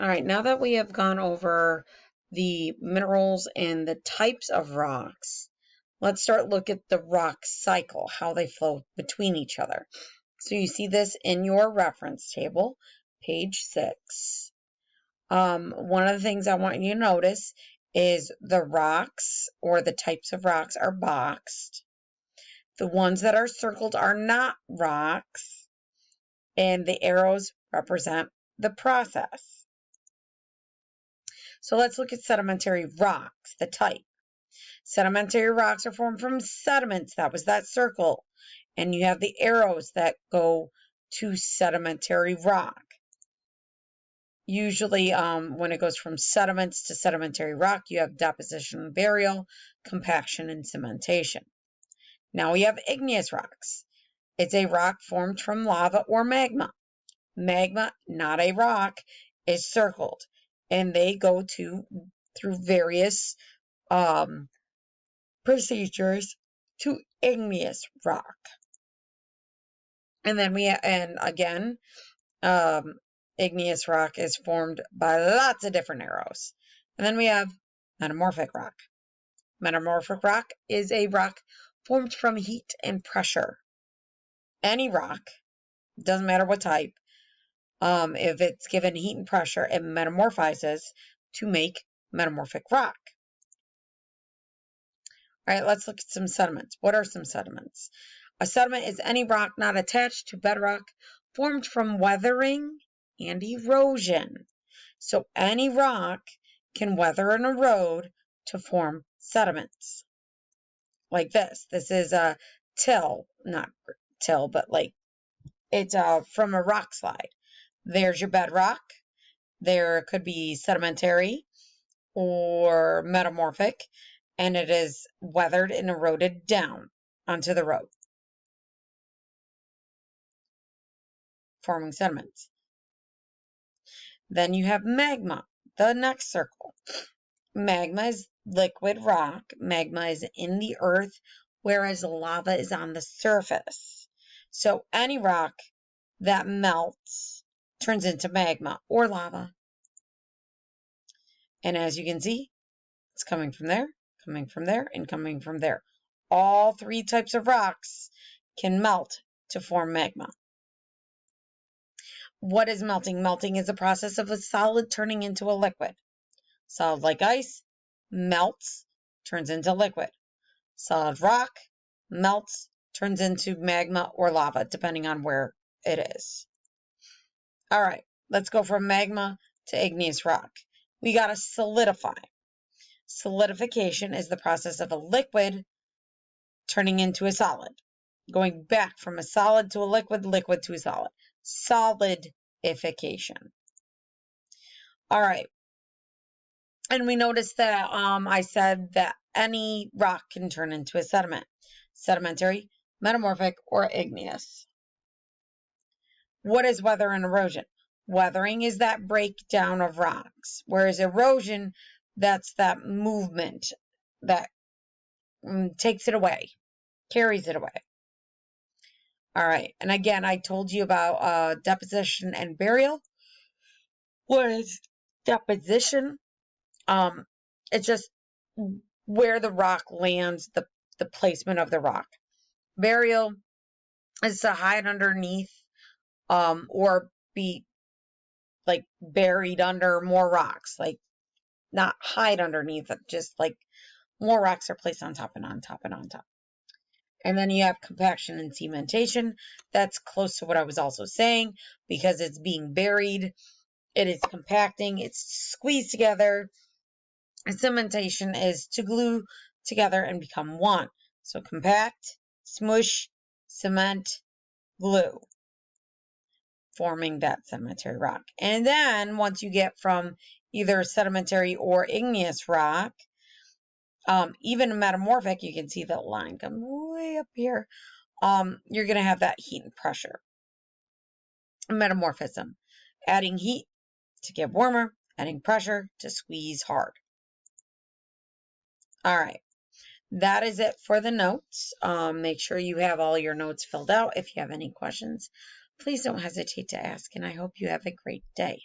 All right, now that we have gone over the minerals and the types of rocks, let's start look at the rock cycle, how they flow between each other. So you see this in your reference table, page 6. One of the things I want you to notice is the rocks or the types of rocks are boxed. The ones that are circled are not rocks, and the arrows represent the process. So let's look at sedimentary rocks, the type. Sedimentary rocks are formed from sediments. That was that circle. And you have the arrows that go to sedimentary rock. Usually when it goes from sediments to sedimentary rock, you have deposition and burial, compaction, and cementation. Now we have igneous rocks. It's a rock formed from lava or magma. Magma, not a rock, is circled. And they go through various procedures to igneous rock. And then igneous rock is formed by lots of different arrows. And then we have metamorphic rock. Metamorphic rock is a rock formed from heat and pressure. Any rock, doesn't matter what type, if it's given heat and pressure, it metamorphizes to make metamorphic rock. All right, let's look at some sediments. What are some sediments? A sediment is any rock not attached to bedrock formed from weathering and erosion. So any rock can weather and erode to form sediments. Like this. This is a till, not till, but like it's from a rock slide. There's your bedrock. There could be sedimentary or metamorphic, and it is weathered and eroded down onto the road, forming sediments. Then you have magma, the next circle. Magma is liquid rock. Magma is in the earth, whereas lava is on the surface. So any rock that melts turns into magma or lava. And as you can see, it's coming from there, and coming from there. All three types of rocks can melt to form magma. What is melting? Melting is a process of a solid turning into a liquid. Solid like ice melts, turns into liquid. Solid rock melts, turns into magma or lava, depending on where it is. All right, let's go from magma to igneous rock. We got to solidify. Solidification is the process of a liquid turning into a solid. Going back from a solid to a liquid, liquid to a solid. Solidification. All right. And we noticed that I said that any rock can turn into a sediment. Sedimentary, metamorphic, or igneous. What is weather and erosion? Weathering is that breakdown of rocks, whereas erosion, that's that movement that takes it away, carries it away. All right, and again, I told you about deposition and burial. What is deposition? It's just where the rock lands, the placement of the rock. Burial is to hide underneath or be like buried under more rocks, like not hide underneath it, just like more rocks are placed on top and on top and on top. And then you have compaction and cementation. That's close to what I was also saying, because it's being buried, it is compacting, it's squeezed together. And cementation is to glue together and become one. So compact, smush, cement, glue, forming that sedimentary rock. And then once you get from either sedimentary or igneous rock, even metamorphic, you can see that line come way up here. You're going to have that heat and pressure. Metamorphism, adding heat to get warmer, adding pressure to squeeze hard. All right, that is it for the notes. Make sure you have all your notes filled out. If you have any questions, please don't hesitate to ask, and I hope you have a great day.